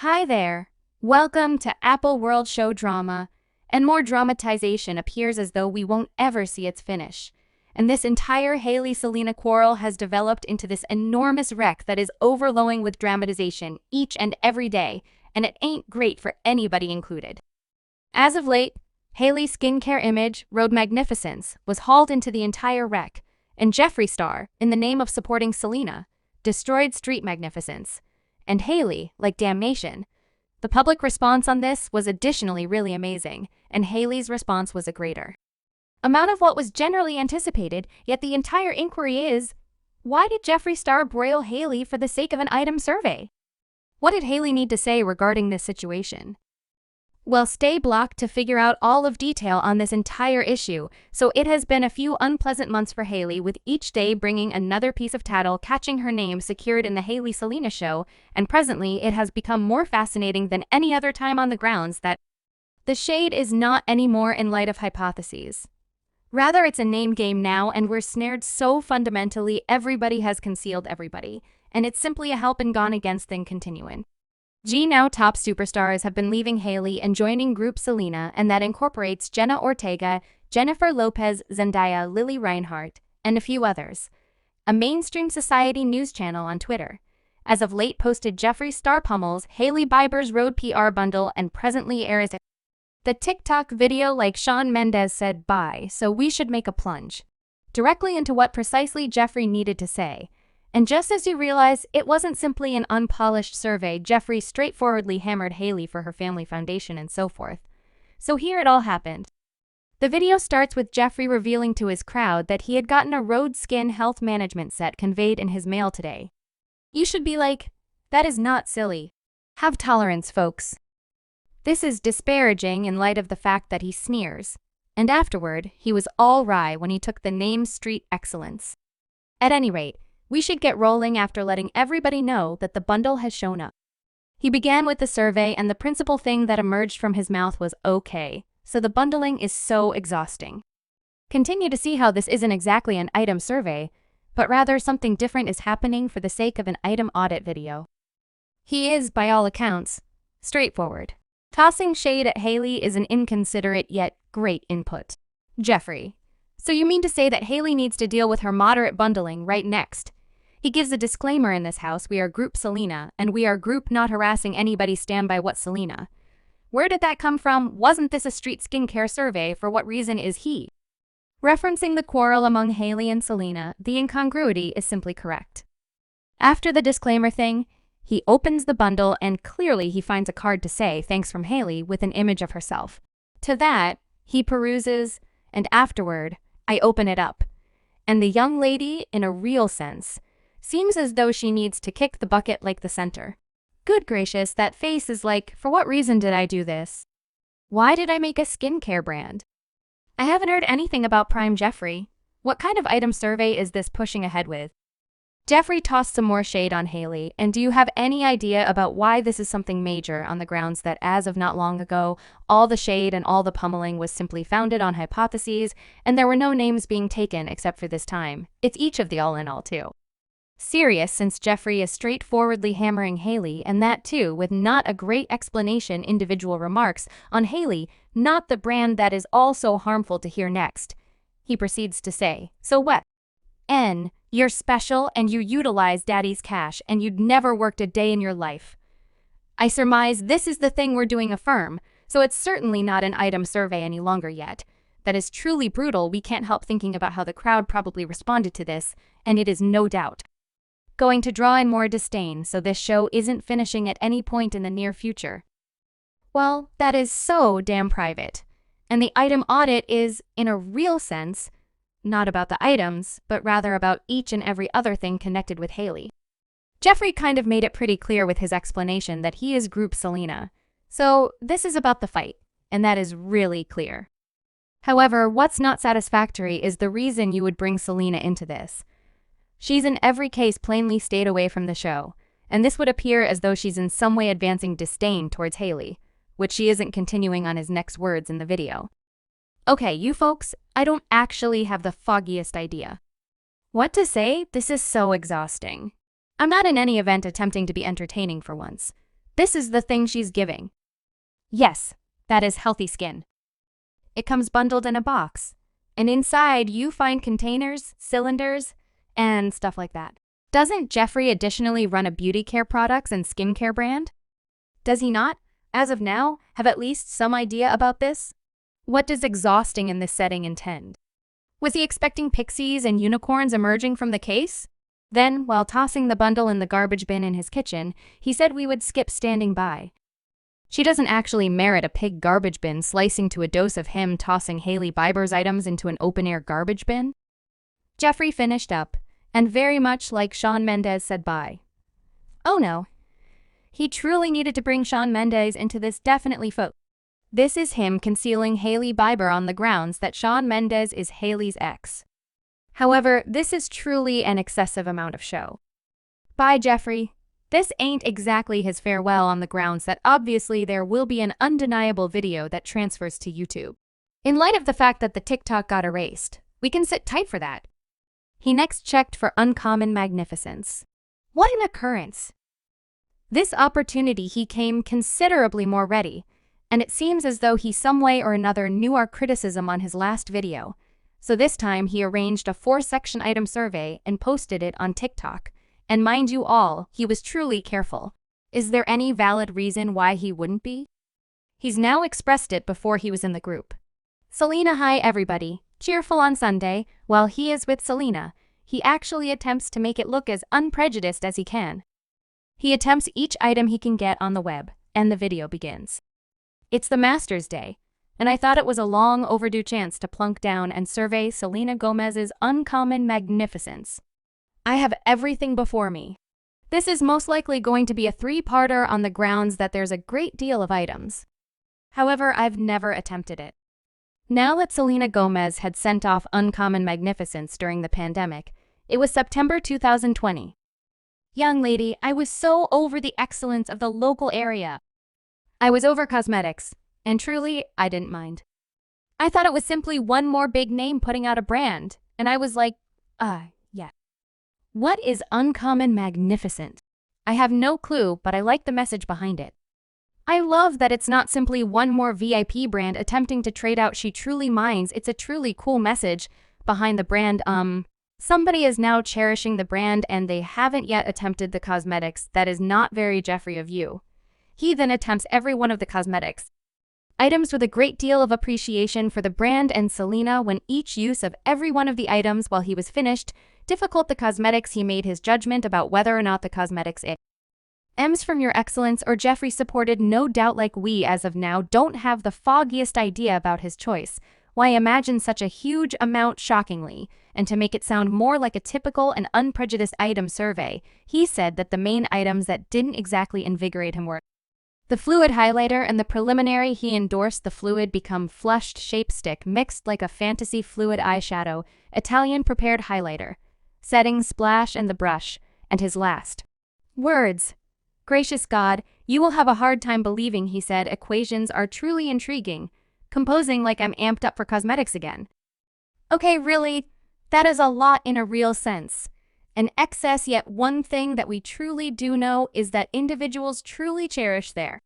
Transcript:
Hi there. Welcome to Apple World Show Drama. And more dramatization appears as though we won't ever see its finish. And this entire Hailey-Selena quarrel has developed into this enormous wreck that is overflowing with dramatization each and every day, and it ain't great for anybody included. As of late, Hailey's skincare image, Rhode Magnificence, was hauled into the entire wreck, and Jeffree star, in the name of supporting Selena, destroyed Street Magnificence. And Hailey, like damnation. The public response on this was additionally really amazing, and Hailey's response was a greater amount of what was generally anticipated, yet the entire inquiry is, why did Jeffree star broil Hailey for the sake of an item survey? What did Hailey need to say regarding this situation? Well, stay blocked to figure out all of detail on this entire issue. So it has been a few unpleasant months for Hailey, with each day bringing another piece of tattle catching her name secured in the Hailey-Selena show, and presently it has become more fascinating than any other time on the grounds that the shade is not anymore in light of hypotheses. Rather, it's a name game now, and we're snared so fundamentally everybody has concealed everybody, and it's simply a help and gone against thing continuing. Now top superstars have been leaving Hailey and joining group Selena, and that incorporates Jenna Ortega, Jennifer Lopez, Zendaya, Lily Reinhart, and a few others. A mainstream society news channel on Twitter, as of late, posted Jeffree star pummels Hailey Bieber's Rhode PR bundle and presently airs the TikTok video like Shawn Mendes said bye, so we should make a plunge directly into what precisely Jeffree needed to say. And just as you realize it wasn't simply an unpolished survey, Jeffree straightforwardly hammered Hailey for her family foundation and so forth. So here it all happened. The video starts with Jeffree revealing to his crowd that he had gotten a Rhode Skin Health Management set conveyed in his mail today. You should be like, that is not silly. Have tolerance, folks. This is disparaging in light of the fact that he sneers. And afterward, he was all wry when he took the name Street Excellence. At any rate, we should get rolling after letting everybody know that the bundle has shown up. He began with the survey, and the principal thing that emerged from his mouth was okay, so the bundling is so exhausting. Continue to see how this isn't exactly an item survey, but rather something different is happening for the sake of an item audit video. He is, by all accounts, straightforward. Tossing shade at Hailey is an inconsiderate yet great input. Jeffree. So you mean to say that Hailey needs to deal with her moderate bundling right next? He gives a disclaimer in this house: we are group Selena, and we are group not harassing anybody, stand by what Selena. Where did that come from? Wasn't this a street skincare survey? For what reason is he referencing the quarrel among Hailey and Selena? The incongruity is simply correct. After the disclaimer thing, he opens the bundle and clearly he finds a card to say thanks from Hailey with an image of herself. To that, he peruses, and afterward, I open it up. And the young lady, in a real sense, seems as though she needs to kick the bucket like the center. Good gracious, that face is like, for what reason did I do this? Why did I make a skincare brand? I haven't heard anything about Prime Jeffree. What kind of item survey is this pushing ahead with? Jeffree tossed some more shade on Hailey, and do you have any idea about why this is something major, on the grounds that as of not long ago, all the shade and all the pummeling was simply founded on hypotheses, and there were no names being taken except for this time. It's each of the all-in-all too. Serious, since Jeffree is straightforwardly hammering Hailey, and that too with not a great explanation, individual remarks on Hailey, not the brand that is also harmful to hear next. He proceeds to say, so what? You're special and you utilize daddy's cash and you'd never worked a day in your life. I surmise this is the thing we're doing, affirm, so it's certainly not an item survey any longer yet. That is truly brutal. We can't help thinking about how the crowd probably responded to this, and it is no doubt going to draw in more disdain, so this show isn't finishing at any point in the near future. Well, that is so damn private. And the item audit is, in a real sense, not about the items, but rather about each and every other thing connected with Hailey. Jeffree kind of made it pretty clear with his explanation that he is group Selena. So this is about the fight, and that is really clear. However, what's not satisfactory is the reason you would bring Selena into this. She's in every case plainly stayed away from the show, and this would appear as though she's in some way advancing disdain towards Hailey, which she isn't continuing on his next words in the video. Okay, you folks, I don't actually have the foggiest idea what to say. This is so exhausting. I'm not in any event attempting to be entertaining for once. This is the thing she's giving. Yes, that is healthy skin. It comes bundled in a box, and inside you find containers, cylinders, and stuff like that. Doesn't Jeffree additionally run a beauty care products and skincare brand? Does he not, as of now, have at least some idea about this? What does exhausting in this setting intend? Was he expecting pixies and unicorns emerging from the case? Then, while tossing the bundle in the garbage bin in his kitchen, he said we would skip standing by. She doesn't actually merit a pig garbage bin slicing to a dose of him tossing Hailey Bieber's items into an open-air garbage bin. Jeffree finished up, and very much like Shawn Mendes said bye. Oh no. He truly needed to bring Shawn Mendes into this definitely This is him concealing Hailey Bieber on the grounds that Shawn Mendes is Hailey's ex. However, this is truly an excessive amount of show. Bye, Jeffree. This ain't exactly his farewell on the grounds that obviously there will be an undeniable video that transfers to YouTube. In light of the fact that the TikTok got erased, we can sit tight for that. He next checked for uncommon magnificence. What an occurrence! This opportunity he came considerably more ready, and it seems as though he some way or another knew our criticism on his last video. So this time he arranged a 4-section item survey and posted it on TikTok. And mind you all, he was truly careful. Is there any valid reason why he wouldn't be? He's now expressed it before he was in the group. Selena, hi everybody. Cheerful on Sunday. While he is with Selena, he actually attempts to make it look as unprejudiced as he can. He attempts each item he can get on the web, and the video begins. It's the Masters Day, and I thought it was a long overdue chance to plunk down and survey Selena Gomez's uncommon magnificence. I have everything before me. This is most likely going to be a 3-parter on the grounds that there's a great deal of items. However, I've never attempted it. Now that Selena Gomez had sent off uncommon magnificence during the pandemic, it was September 2020. Young lady, I was so over the excellence of the local area. I was over cosmetics, and truly, I didn't mind. I thought it was simply one more big name putting out a brand, and I was like, yeah. What is uncommon magnificent? I have no clue, but I like the message behind it. I love that it's not simply one more VIP brand attempting to trade out She Truly Minds. It's a truly cool message behind the brand. Somebody is now cherishing the brand and they haven't yet attempted the cosmetics. That is not very Jeffree of you. He then attempts every one of the cosmetics. Items with a great deal of appreciation for the brand and Selena when each use of every one of the items while he was finished. Difficult the cosmetics, he made his judgment about whether or not the cosmetics M's from your excellence or Jeffree supported, no doubt. Like we as of now don't have the foggiest idea about his choice. Why imagine such a huge amount shockingly? And to make it sound more like a typical and unprejudiced item survey, he said that the main items that didn't exactly invigorate him were the fluid highlighter and the preliminary. He endorsed the fluid become flushed shape stick mixed like a fantasy fluid eyeshadow, Italian prepared highlighter, setting splash and the brush, and his last words. Gracious God, you will have a hard time believing, he said, equations are truly intriguing. Composing like I'm amped up for cosmetics again. Okay, really? That is a lot in a real sense. An excess, yet one thing that we truly do know is that individuals truly cherish their